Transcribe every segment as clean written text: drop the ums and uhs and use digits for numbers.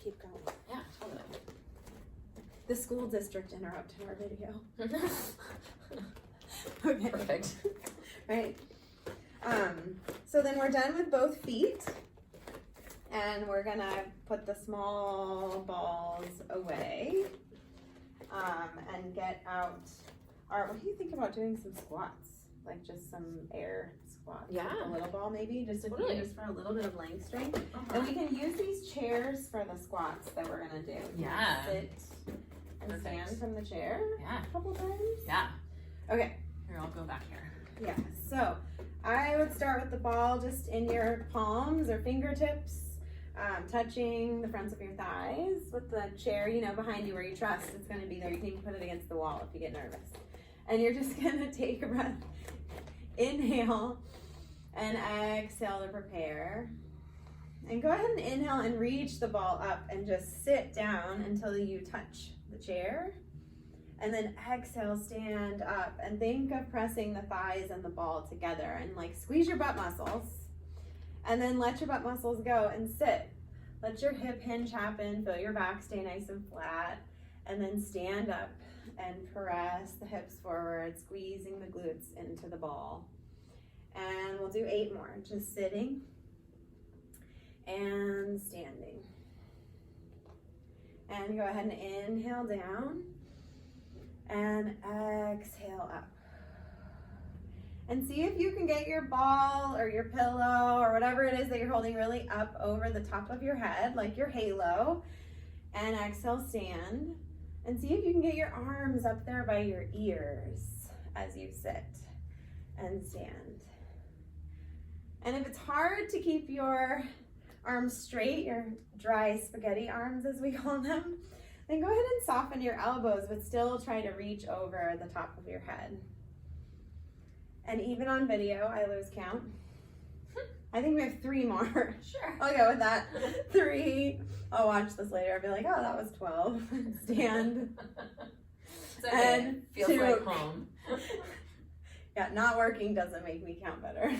keep going. Yeah, totally. The school district interrupted our video. Okay. Perfect. Right. So then we're done with both feet. And we're gonna put the small balls away. And get out our, what do you think about doing some squats? Like just some air squats. Yeah. With a little ball maybe, just a few, Totally. just for a little bit of leg strength. And we can use these chairs for the squats that we're gonna do. Yeah. Sit and Perfect. stand from the chair Yeah. a couple times. Yeah. Okay. Here, I'll go back here. Yeah. So I would start with the ball just in your palms or fingertips. Touching the fronts of your thighs with the chair, you know, behind you where you trust it's going to be there. You can even put it against the wall if you get nervous. And you're just going to take a breath. Inhale and exhale to prepare. And go ahead and inhale and reach the ball up and just sit down until you touch the chair. And then exhale, stand up and think of pressing the thighs and the ball together and like squeeze your butt muscles. And then let your butt muscles go and sit. Let your hip hinge happen, feel your back stay nice and flat, and then stand up and press the hips forward, squeezing the glutes into the ball. And we'll do 8 more, just sitting and standing. And go ahead and inhale down and exhale up. And see if you can get your ball or your pillow or whatever it is that you're holding really up over the top of your head, like your halo. And exhale, stand. And see if you can get your arms up there by your ears as you sit and stand. And if it's hard to keep your arms straight, your dry spaghetti arms as we call them, then go ahead and soften your elbows, but still try to reach over the top of your head. And even on video, I lose count. I think we have 3 more. Sure. I'll go with that. 3. I'll watch this later. I'll be like, oh, that was 12. Stand. It's okay. And feels 2. like home. Yeah, not working doesn't make me count better.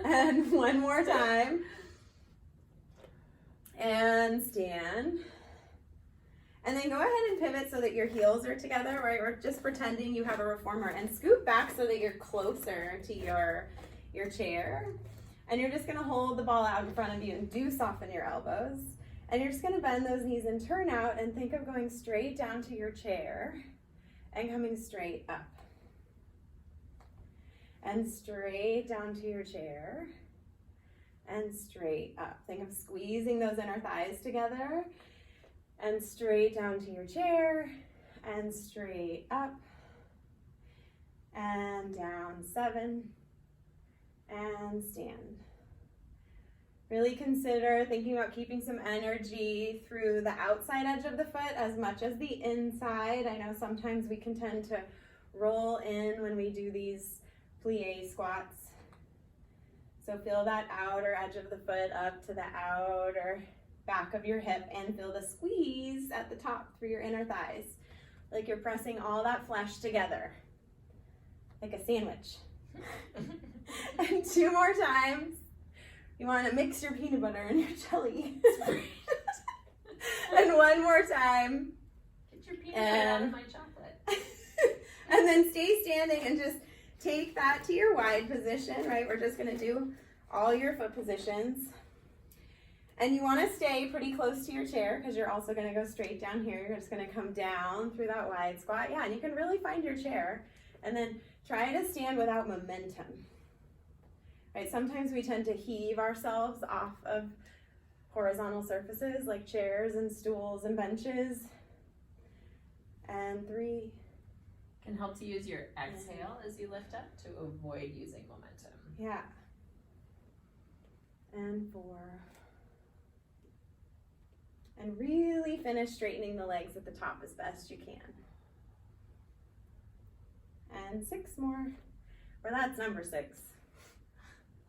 And 1 more time. And stand. And then go ahead and pivot so that your heels are together, right? We're just pretending you have a reformer, and scoot back so that you're closer to your chair. And you're just gonna hold the ball out in front of you and do soften your elbows. And you're just gonna bend those knees and turn out and think of going straight down to your chair and coming straight up. And straight down to your chair and straight up. Think of squeezing those inner thighs together. And straight down to your chair, and straight up, and down 7, and stand. Really consider thinking about keeping some energy through the outside edge of the foot as much as the inside. I know sometimes we can tend to roll in when we do these plie squats. So feel that outer edge of the foot up to the outer back of your hip and feel the squeeze at the top through your inner thighs. Like you're pressing all that flesh together. Like a sandwich. And 2 more times. You want to mix your peanut butter and your jelly. And 1 more time. Get your peanut butter out of my chocolate. And then stay standing and just take that to your wide position, right? We're just going to do all your foot positions. And you want to stay pretty close to your chair because you're also going to go straight down here. You're just going to come down through that wide squat. Yeah, and you can really find your chair. And then try to stand without momentum. Right? Sometimes we tend to heave ourselves off of horizontal surfaces like chairs and stools and benches. And 3. Can help to use your exhale as you lift up to avoid using momentum. Yeah. And 4. And really finish straightening the legs at the top as best you can. And 6 more. Or that's number 6.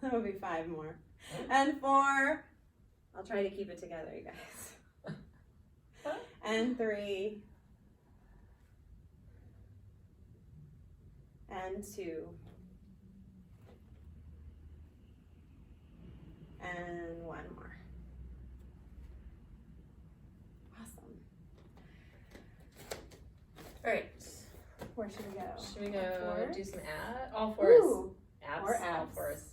That'll be 5 more. And 4. I'll try to keep it together, you guys. And 3. And 2. And 1 more. Where should we go? Should we go Fours? do some all fours? Ooh, Abs. or All abs. fours.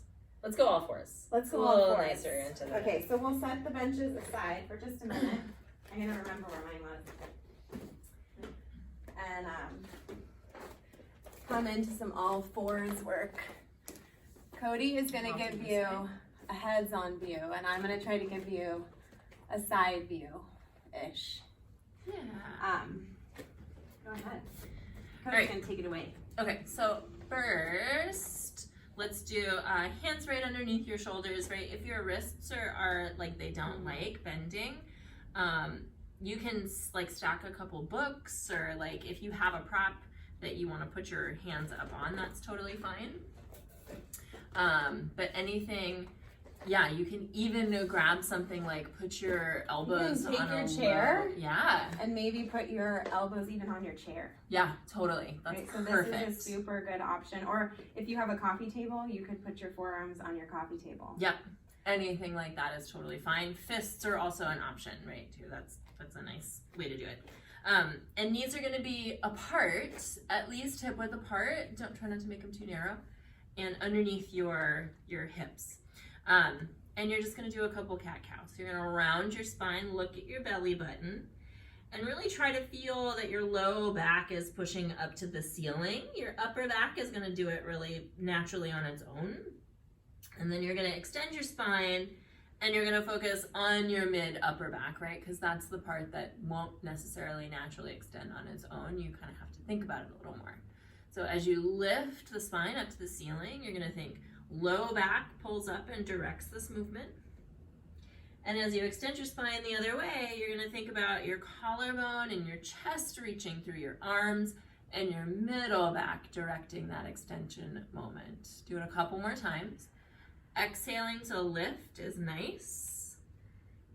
Let's go all fours. Let's go a all little fours. nicer into the. Okay, so we'll set the benches aside for just a minute. I'm gonna remember where mine was. And come into some all fours work. Cody is gonna give you a heads-on view, and I'm gonna try to give you a side view-ish. Yeah. Go ahead. Cody's Alright. gonna take it away. Okay, so first, let's do hands right underneath your shoulders, right? If your wrists are like they don't like bending, you can like stack a couple books, or like if you have a prop that you want to put your hands up on, that's totally fine. But anything, yeah, you can even grab something like put your elbows take on your a chair. Yeah. And maybe put your elbows even on your chair. Yeah, totally. That's Right, so perfect. this is a super good option. Or if you have a coffee table, you could put your forearms on your coffee table. Yep. Anything like that is totally fine. Fists are also an option, right? Too. That's a nice way to do it. And knees are going to be apart, at least hip width apart. Don't try not to make them too narrow. And underneath your hips. And you're just going to do a couple cat-cow. So you're going to round your spine, look at your belly button, and really try to feel that your low back is pushing up to the ceiling. Your upper back is going to do it really naturally on its own. And then you're going to extend your spine, and you're going to focus on your mid-upper back, right? Because that's the part that won't necessarily naturally extend on its own. You kind of have to think about it a little more. So as you lift the spine up to the ceiling, you're going to think low back pulls up and directs this movement. And as you extend your spine the other way, you're going to think about your collarbone and your chest reaching through your arms, and your middle back directing that extension moment. Do it a couple more times. Exhaling to lift is nice.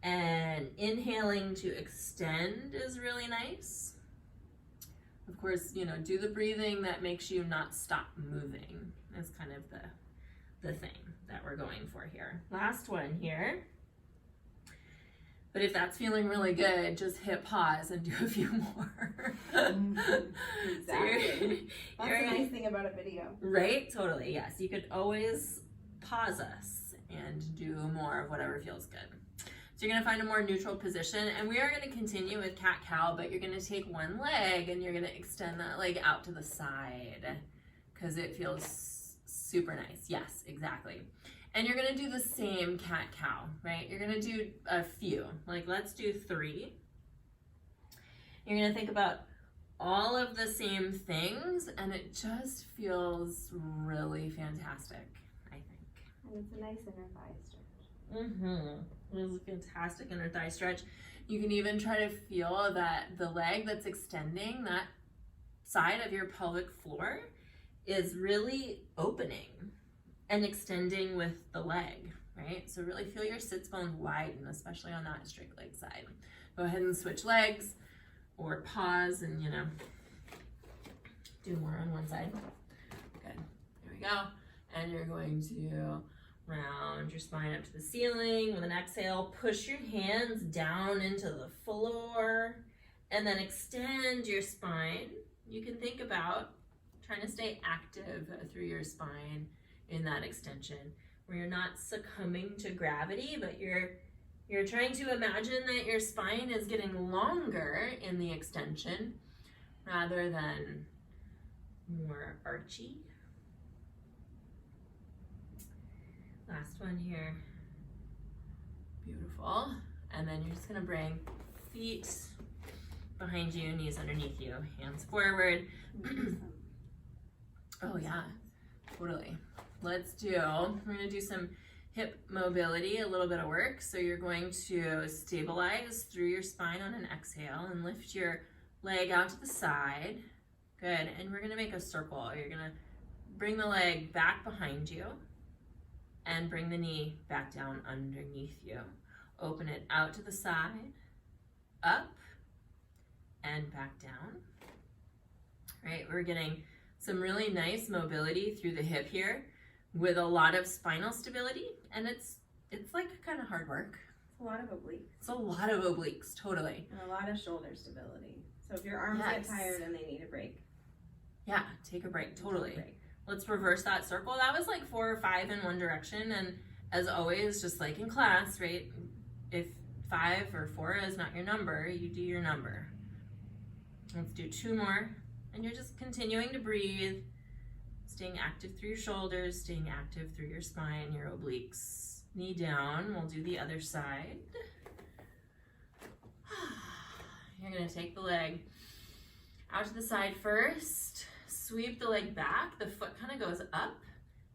And inhaling to extend is really nice. Of course, do the breathing that makes you not stop moving. That's kind of the thing that we're going for here. Last one here. But if that's feeling really good, just hit pause and do a few more. Exactly. That's the nice thing about a video. Right? Totally, yes. You could always pause us and do more of whatever feels good. So you're gonna find a more neutral position, and we are gonna continue with cat-cow, but you're gonna take one leg and you're gonna extend that leg out to the side because it feels super nice. Yes, exactly. And you're gonna do the same cat-cow, right? You're gonna do a few, like let's do 3. You're gonna think about all of the same things, and it just feels really fantastic, I think. And it's a nice inner thigh stretch. It is a fantastic inner thigh stretch. You can even try to feel that the leg that's extending, that side of your pelvic floor, is really opening and extending with the leg, right? So really feel your sits bones widen, especially on that straight leg side. Go ahead and switch legs or pause and, do more on one side. Good, there we go. And you're going to round your spine up to the ceiling. With an exhale, push your hands down into the floor and then extend your spine. You can think about trying to stay active through your spine in that extension, where you're not succumbing to gravity, but you're trying to imagine that your spine is getting longer in the extension rather than more archy. Last one here. Beautiful. And then you're just gonna bring feet behind you, knees underneath you, hands forward. Oh yeah, totally. We're gonna do some hip mobility, a little bit of work. So you're going to stabilize through your spine on an exhale and lift your leg out to the side. Good, and we're gonna make a circle. You're gonna bring the leg back behind you and bring the knee back down underneath you. Open it out to the side, up, and back down. Right, we're getting some really nice mobility through the hip here with a lot of spinal stability, and it's like kind of hard work. It's a lot of obliques. It's a lot of obliques, totally. And a lot of shoulder stability. So if your arms get tired and they need a break. Yeah, take a break, totally. Let's reverse that circle. That was like 4 or 5 in one direction, and as always, just like in class, right? If 5 or 4 is not your number, you do your number. Let's do 2 more, and you're just continuing to breathe, staying active through your shoulders, staying active through your spine, your obliques. Knee down, we'll do the other side. You're gonna take the leg out to the side first, sweep the leg back, the foot kind of goes up,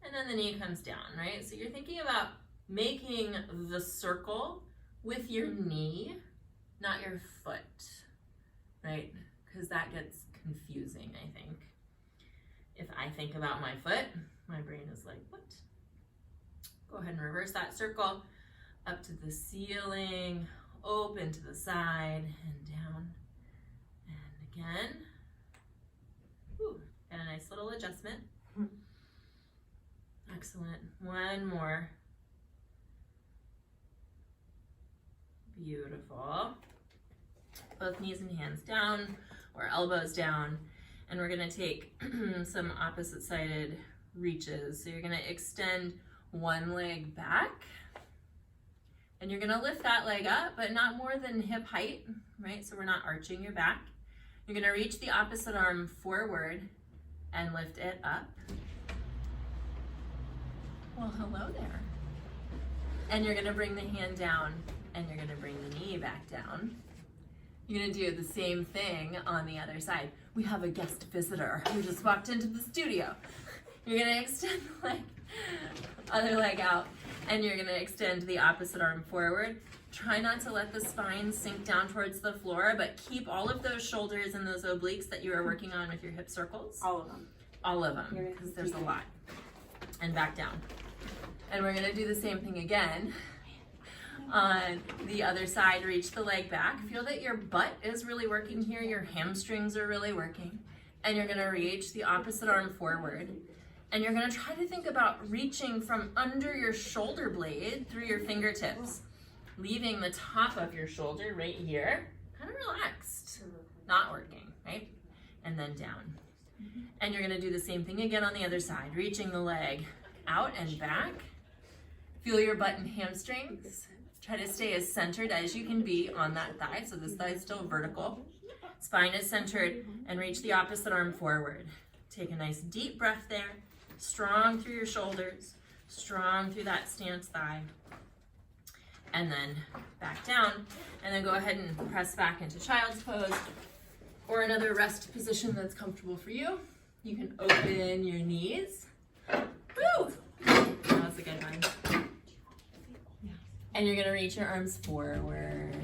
and then the knee comes down, right? So you're thinking about making the circle with your knee, not your foot, right? Because that gets confusing, I think. If I think about my foot, my brain is like, what? Go ahead and reverse that circle up to the ceiling, open to the side, and down, and again. Whew, got a nice little adjustment. Excellent. One more. Beautiful. Both knees and hands down or elbows down. And we're gonna take some opposite sided reaches. So you're gonna extend one leg back and you're gonna lift that leg up, but not more than hip height, right? So we're not arching your back. You're gonna reach the opposite arm forward and lift it up. Well, hello there. And you're gonna bring the hand down and you're gonna bring the knee back down. You're gonna do the same thing on the other side. We have a guest visitor who just walked into the studio. You're gonna extend the leg, other leg out, and you're gonna extend the opposite arm forward. Try not to let the spine sink down towards the floor, but keep all of those shoulders and those obliques that you are working on with your hip circles. All of them. All of them, because there's a lot. And back down. And we're gonna do the same thing again. On the other side, reach the leg back. Feel that your butt is really working here, your hamstrings are really working. And you're gonna reach the opposite arm forward. And you're gonna try to think about reaching from under your shoulder blade through your fingertips, leaving the top of your shoulder right here, kind of relaxed, not working, right? And then down. And you're gonna do the same thing again on the other side, reaching the leg out and back. Feel your butt and hamstrings. Try to stay as centered as you can be on that thigh, so this thigh is still vertical. Spine is centered, and reach the opposite arm forward. Take a nice deep breath there, strong through your shoulders, strong through that stance thigh. And then back down, and then go ahead and press back into child's pose, or another rest position that's comfortable for you. You can open your knees. Woo! That was a good one. And you're gonna reach your arms forward.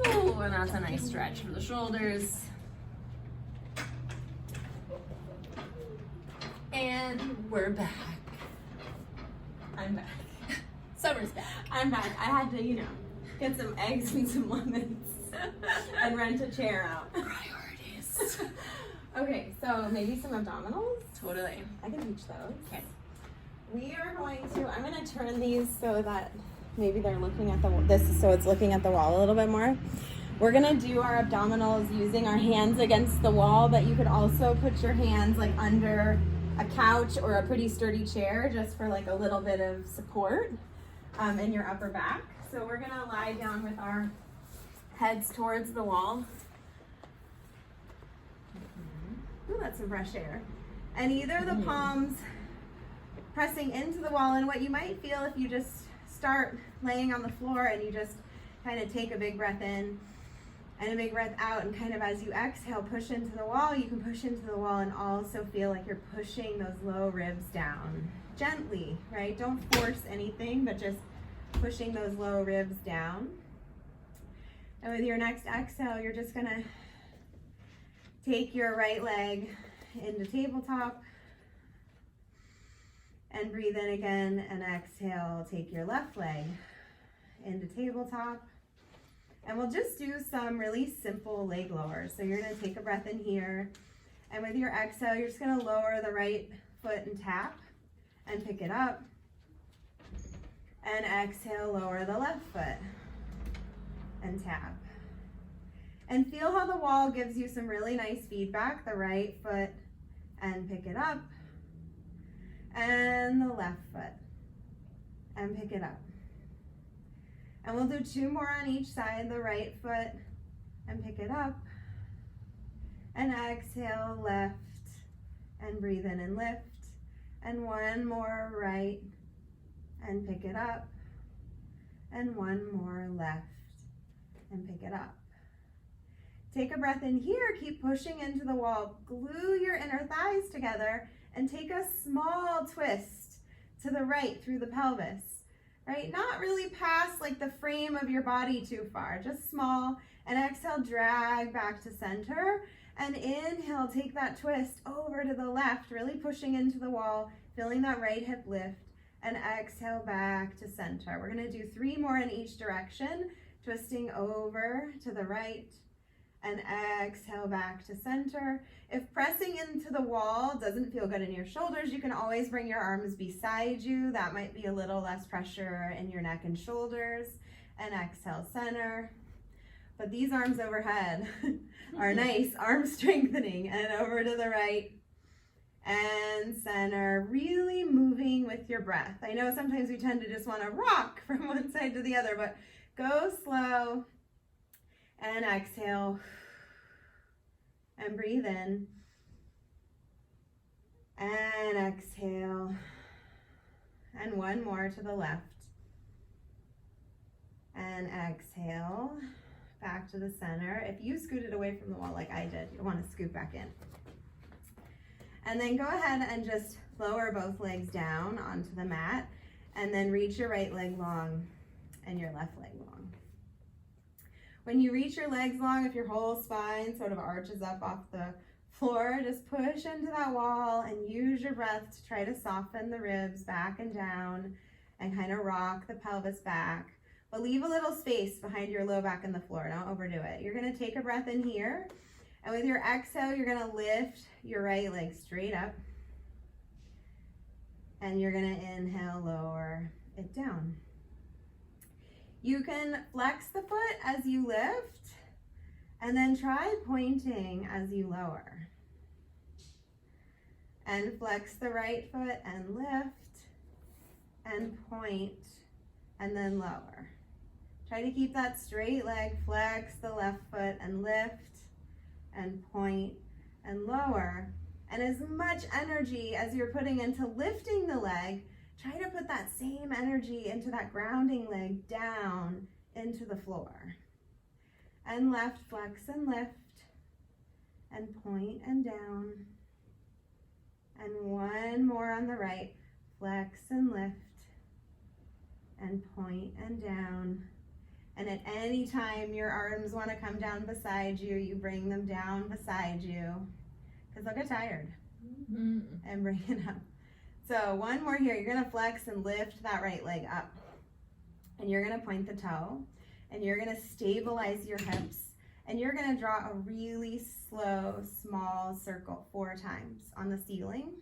Ooh, and that's a nice stretch for the shoulders. And we're back. I'm back. Summer's back. I'm back. I had to, get some eggs and some lemons and rent a chair out. Priorities. Okay, so maybe some abdominals? Totally. I can teach those. Okay. We are I'm going to turn these so that maybe they're looking at so it's looking at the wall a little bit more. We're going to do our abdominals using our hands against the wall, but you could also put your hands like under a couch or a pretty sturdy chair just for like a little bit of support in your upper back. So we're going to lie down with our heads towards the wall. Ooh, that's some fresh air. And either the palms pressing into the wall, and what you might feel if you just start laying on the floor and you just kind of take a big breath in and a big breath out, and kind of as you exhale, push into the wall. You can push into the wall and also feel like you're pushing those low ribs down gently, right? Don't force anything, but just pushing those low ribs down. And with your next exhale, you're just gonna take your right leg into tabletop and breathe in again, and exhale, take your left leg into tabletop. And we'll just do some really simple leg lowers. So you're gonna take a breath in here, and with your exhale, you're just gonna lower the right foot and tap and pick it up. And exhale, lower the left foot and tap. And feel how the wall gives you some really nice feedback, the right foot, and pick it up, and the left foot, and pick it up. And we'll do 2 more on each side, the right foot, and pick it up, and exhale, left, and breathe in and lift, and 1 more right, and pick it up, and 1 more left, and pick it up. Take a breath in here, keep pushing into the wall, glue your inner thighs together, and take a small twist to the right through the pelvis, right? Not really past like the frame of your body too far, just small, and exhale, drag back to center, and inhale, take that twist over to the left, really pushing into the wall, feeling that right hip lift, and exhale back to center. We're gonna do 3 more in each direction, twisting over to the right, and exhale back to center. If pressing into the wall doesn't feel good in your shoulders, you can always bring your arms beside you. That might be a little less pressure in your neck and shoulders. And exhale, center. But these arms overhead are nice, arm strengthening, and over to the right and center, really moving with your breath. I know sometimes we tend to just want to rock from one side to the other, but go slow. And exhale, and breathe in, and exhale, and 1 more to the left, and exhale, back to the center. If you scooted away from the wall like I did, you want to scoot back in. And then go ahead and just lower both legs down onto the mat, and then reach your right leg long and your left leg long. When you reach your legs long, if your whole spine sort of arches up off the floor, just push into that wall and use your breath to try to soften the ribs back and down and kind of rock the pelvis back. But leave a little space behind your low back and the floor. Don't overdo it. You're going to take a breath in here. And with your exhale, you're going to lift your right leg straight up. And you're going to inhale, lower it down. You can flex the foot as you lift, and then try pointing as you lower. And flex the right foot and lift, and point, and then lower. Try to keep that straight leg, flex the left foot and lift, and point, and lower. And as much energy as you're putting into lifting the leg, try to put that same energy into that grounding leg down into the floor. And left, flex and lift, and point and down. And 1 more on the right, flex and lift, and point and down. And at any time your arms want to come down beside you, you bring them down beside you, because they'll get tired. And bring it up. So 1 more here. You're going to flex and lift that right leg up. And you're going to point the toe. And you're going to stabilize your hips. And you're going to draw a really slow, small circle 4 times on the ceiling.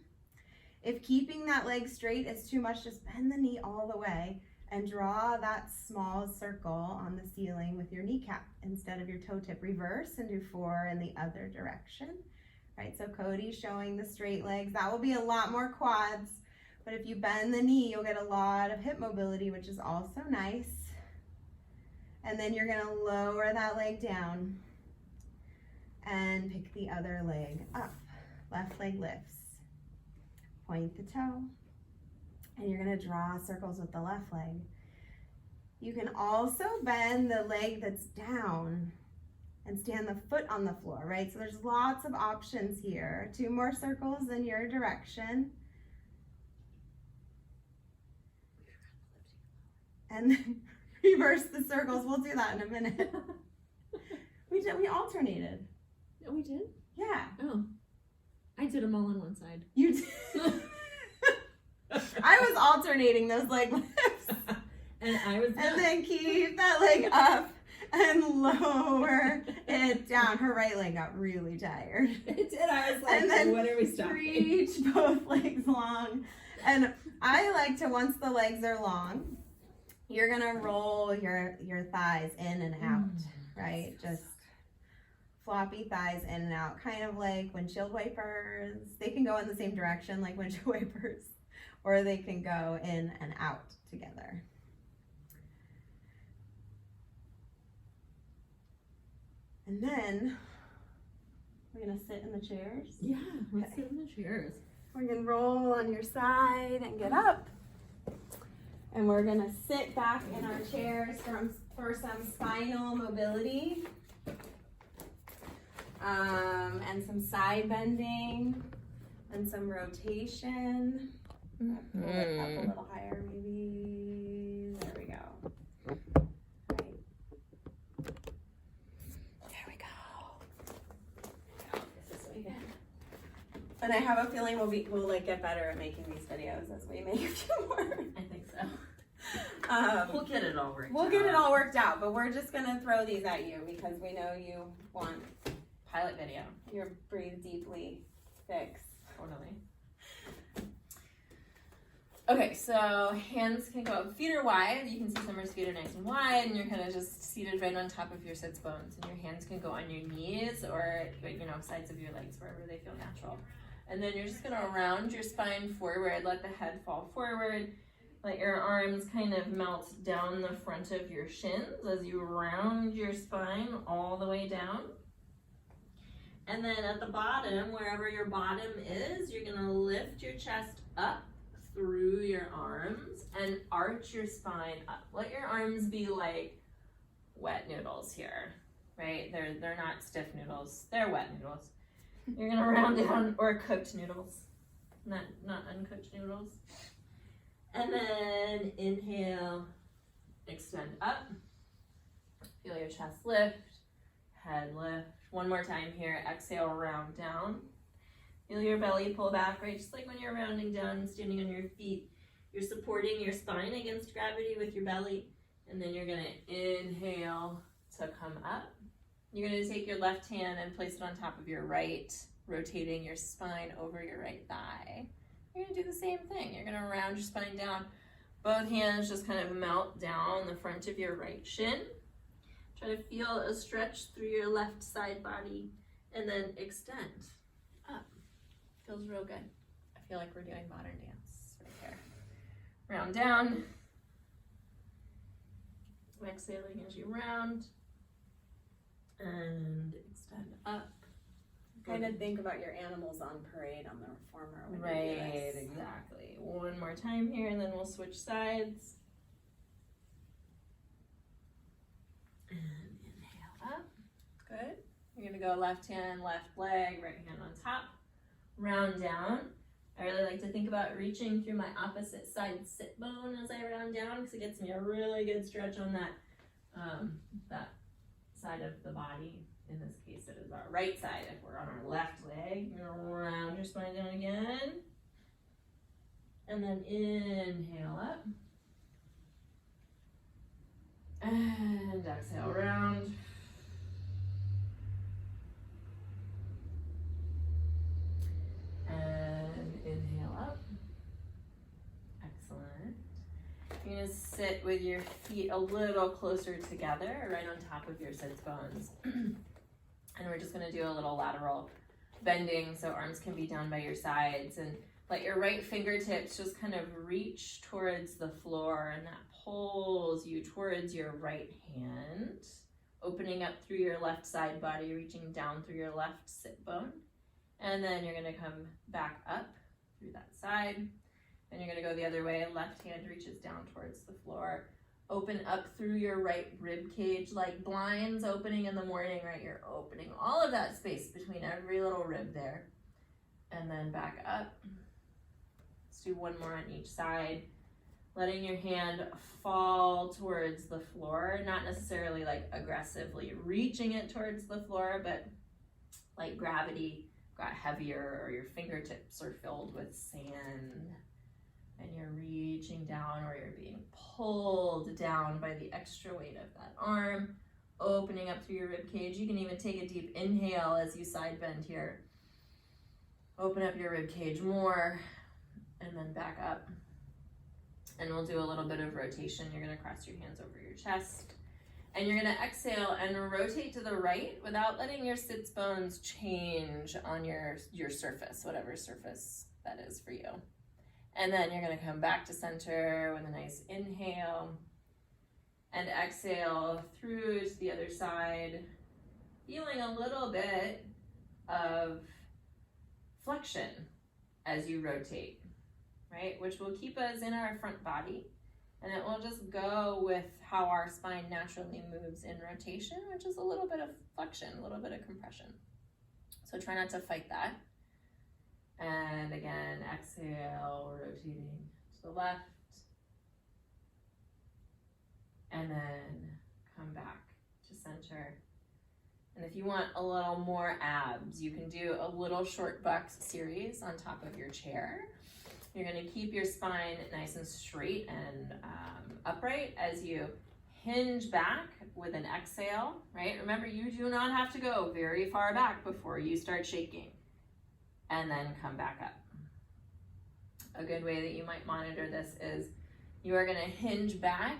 If keeping that leg straight is too much, just bend the knee all the way and draw that small circle on the ceiling with your kneecap instead of your toe tip. Reverse and do 4 in the other direction. Right, so Cody's showing the straight legs. That will be a lot more quads, but if you bend the knee, you'll get a lot of hip mobility, which is also nice. And then you're gonna lower that leg down and pick the other leg up. Left leg lifts. Point the toe, and you're gonna draw circles with the left leg. You can also bend the leg that's down and stand the foot on the floor, right? So there's lots of options here. 2 more circles in your direction. And then reverse the circles. We'll do that in a minute. We alternated. Oh, we did? Yeah. Oh. I did them all on one side. You did. I was alternating those leg lifts. And I was And then keep that leg up and lower it down. Her right leg got really tired. It did. I was like, And then when are we stopping? reach both legs long. And I like to, once the legs are long, you're gonna roll your thighs in and out, right? Just floppy thighs in and out, kind of like windshield wipers. They can go in the same direction like windshield wipers, or they can go in and out together. And then we're gonna sit in the chairs. Yeah, let's sit in the chairs. We're gonna roll on your side and get up. And we're gonna sit back in our chairs for some spinal mobility. And some side bending and some rotation. Pull it up a little higher, maybe. There we go. Right. There we go. This way again. And I have a feeling we'll like get better at making these videos as we make a few more. I think so. We'll get it all worked out. We'll get it all worked out, but we're just gonna throw these at you because we know you want Pilot video. your breathe deeply fix. Totally. Okay, so hands can go up. Feet are wide. You can see Summer's feet are nice and wide, and you're kind of just seated right on top of your sits bones. And your hands can go on your knees or, you know, sides of your legs, wherever they feel natural. And then you're just gonna round your spine forward, let the head fall forward. Let your arms kind of melt down the front of your shins as you round your spine all the way down. And then at the bottom, wherever your bottom is, you're gonna lift your chest up through your arms and arch your spine up. Let your arms be like wet noodles here, right? They're not stiff noodles, they're wet noodles. You're gonna round down, or cooked noodles, not uncooked noodles. And then inhale, extend up. Feel your chest lift, head lift. One more time here, exhale, round down. Feel your belly pull back, right? Just like when you're rounding down and standing on your feet. You're supporting your spine against gravity with your belly. And then you're gonna inhale to come up. You're gonna take your left hand and place it on top of your right, rotating your spine over your right thigh. You're gonna do the same thing. You're gonna round your spine down. Both hands just kind of melt down the front of your right shin. Try to feel a stretch through your left side body and then extend up. Feels real good. I feel like we're doing modern dance right there. Round down. Exhaling as you round. And extend up. Kind of think about your animals on parade on the reformer. When Right, you do this. exactly. One more time here and then we'll switch sides. And inhale up. Good. You're gonna go left hand, left leg, right hand on top. Round down. I really like to think about reaching through my opposite side sit bone as I round down because it gets me a really good stretch on that that side of the body. In this case, it is our right side. If we're on our left leg, you're gonna round your spine down again. And then inhale up. And exhale, round. And inhale up. Excellent. You're gonna sit with your feet a little closer together, right on top of your sits bones. And we're just gonna do a little lateral bending so arms can be down by your sides, and let your right fingertips just kind of reach towards the floor, and that pulls you towards your right hand, opening up through your left side body, reaching down through your left sit bone. And then you're gonna come back up through that side, and you're gonna go the other way. Left hand reaches down towards the floor. Open up through your right rib cage like blinds opening in the morning, right? You're opening all of that space between every little rib there. And then back up. Let's do one more on each side. Letting your hand fall towards the floor, not necessarily like aggressively reaching it towards the floor, but like gravity got heavier, or your fingertips are filled with sand. And you're reaching down, or you're being pulled down by the extra weight of that arm, opening up through your rib cage. You can even take a deep inhale as you side bend here. Open up your rib cage more, and then back up. And we'll do a little bit of rotation. You're gonna cross your hands over your chest And you're gonna exhale and rotate to the right without letting your sits bones change on your surface, whatever surface that is for you. And then you're gonna come back to center with a nice inhale and exhale through to the other side, feeling a little bit of flexion as you rotate, right? Which will keep us in our front body, and it will just go with how our spine naturally moves in rotation, which is a little bit of flexion, a little bit of compression. So try not to fight that. And again, exhale, rotating to the left. And then come back to center. And if you want a little more abs, you can do a little short bucks series on top of your chair. You're gonna keep your spine nice and straight and upright as you hinge back with an exhale, right? Remember, you do not have to go very far back before you start shaking. And then come back up. A good way that you might monitor this is you are gonna hinge back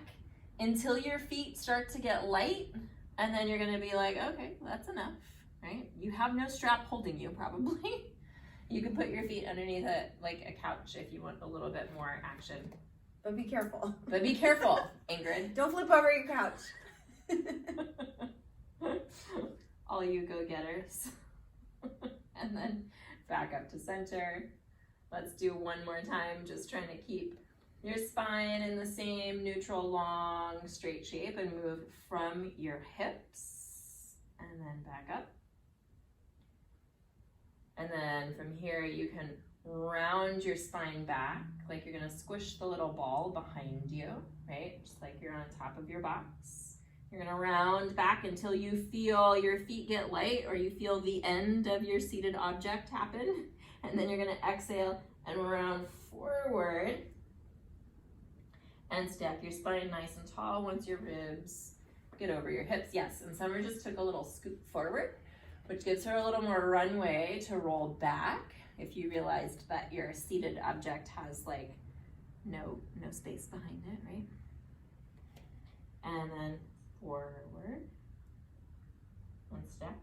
until your feet start to get light, and then you're gonna be like, okay, that's enough, right? You have no strap holding you, probably. You can put your feet underneath it like a couch if you want a little bit more action. But be careful. But be careful, Ingrid. Don't flip over your couch. All you go-getters. And then back up to center. Let's do one more time, just trying to keep your spine in the same neutral, long, straight shape and move from your hips and then back up. And then from here, you can round your spine back like you're gonna squish the little ball behind you, right? Just like you're on top of your box. You're gonna round back until you feel your feet get light or you feel the end of your seated object happen. And then you're gonna exhale and round forward and stack your spine nice and tall once your ribs get over your hips. Yes, and Summer just took a little scoop forward, which gives her a little more runway to roll back if you realized that your seated object has like no space behind it, right? And then forward, one step.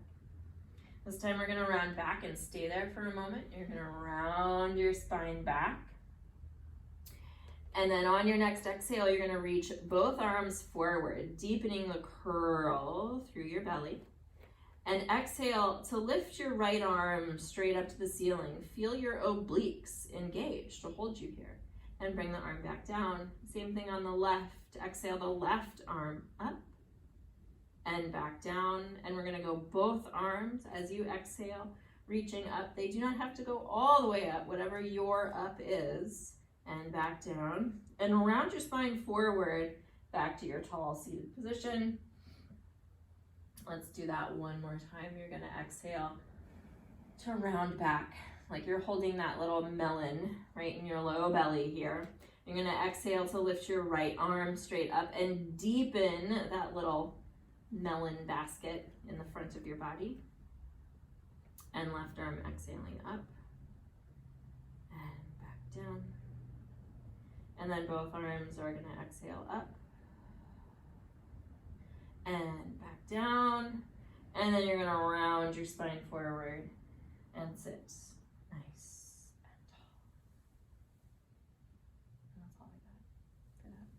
This time we're gonna round back and stay there for a moment. You're gonna round your spine back. And then on your next exhale, you're gonna reach both arms forward, deepening the curl through your belly. And exhale to lift your right arm straight up to the ceiling. Feel your obliques engaged to hold you here. And bring the arm back down. Same thing on the left. Exhale the left arm up and back down. And we're gonna go both arms as you exhale, reaching up. They do not have to go all the way up, whatever your up is. And back down. And round your spine forward, back to your tall seated position. Let's do that one more time. You're gonna exhale to round back, like you're holding that little melon right in your low belly here. You're gonna exhale to lift your right arm straight up and deepen that little melon basket in the front of your body. And left arm exhaling up and back down. And then both arms are gonna exhale up and back down, and then you're gonna round your spine forward and sit nice and tall. And that's all I got for that.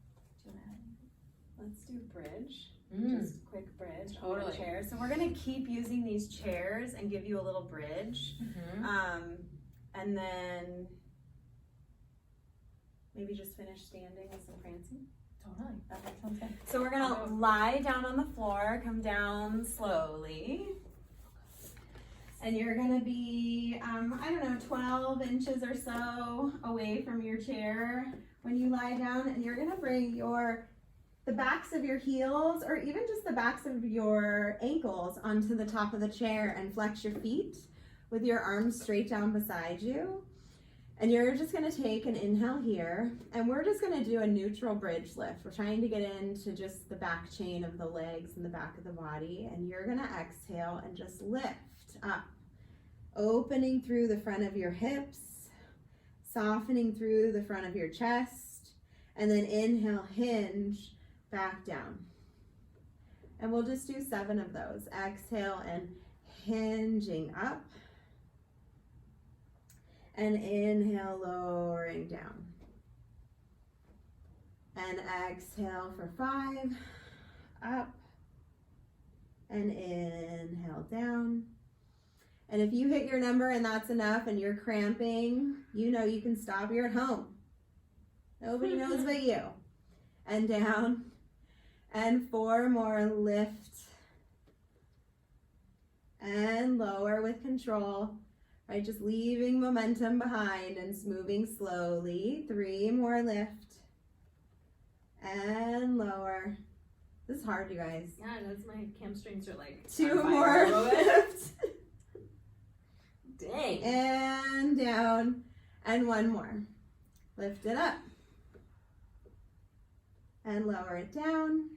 Do you want to add anything? Let's do bridge. Mm. Just quick bridge. Totally. On the chair. So we're gonna keep using these chairs and give you a little bridge. Mm-hmm. And then maybe just finish standing with some prancing. Totally. That sounds good. So we're gonna lie down on the floor, come down slowly. And you're gonna be, 12 inches or so away from your chair when you lie down, and you're gonna bring the backs of your heels or even just the backs of your ankles onto the top of the chair and flex your feet with your arms straight down beside you. And you're just gonna take an inhale here, and we're just gonna do a neutral bridge lift. We're trying to get into just the back chain of the legs and the back of the body, and you're gonna exhale and just lift up, opening through the front of your hips, softening through the front of your chest, and then inhale, hinge, back down. And we'll just do 7 of those. Exhale and hinging up. And inhale, lowering down. And exhale for 5. Up. And inhale down. And if you hit your number and that's enough and you're cramping, you know you can stop. You're at home. Nobody knows but you. And down. And 4 more. Lift. And lower with control. Right, just leaving momentum behind and moving slowly. 3 more. Lift. And lower. This is hard, you guys. Yeah, that's my hamstrings are like 2 more. Lift. Dang. And down. And 1 more. Lift it up. And lower it down.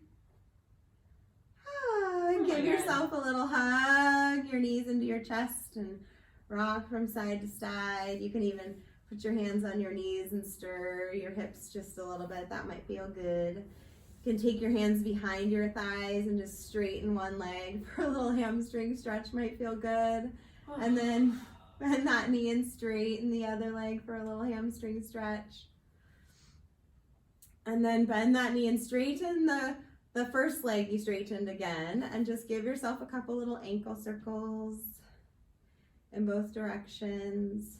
And give yourself a little hug. Your knees into your chest and rock from side to side. You can even put your hands on your knees and stir your hips just a little bit. That might feel good. You can take your hands behind your thighs and just straighten one leg for a little hamstring stretch. Might feel good. And then bend that knee and straighten the other leg for a little hamstring stretch. And then bend that knee and straighten the first leg you straightened again. And just give yourself a couple little ankle circles in both directions.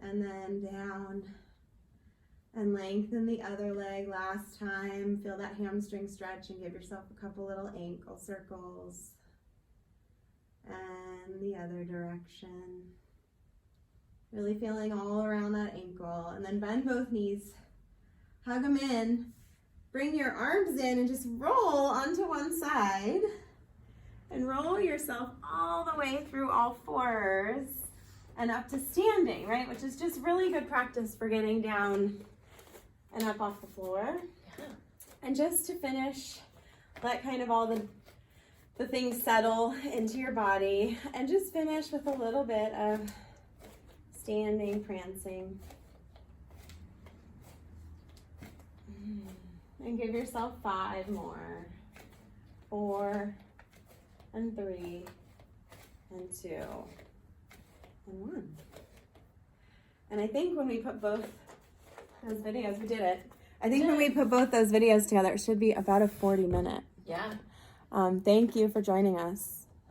And then down. And lengthen the other leg last time. Feel that hamstring stretch and give yourself a couple little ankle circles. And the other direction. Really feeling all around that ankle. And then bend both knees. Hug them in. Bring your arms in and just roll onto one side. And roll yourself all the way through all 4s and up to standing, right? Which is just really good practice for getting down and up off the floor. Yeah. And just to finish, let kind of all the things settle into your body, and just finish with a little bit of standing, prancing. And give yourself 5 more. 4 and 3 and 2 and 1. And I think when we put both those videos, we did it. I think when we put both those videos together, it should be about a 40-minute. Yeah. Thank you for joining us.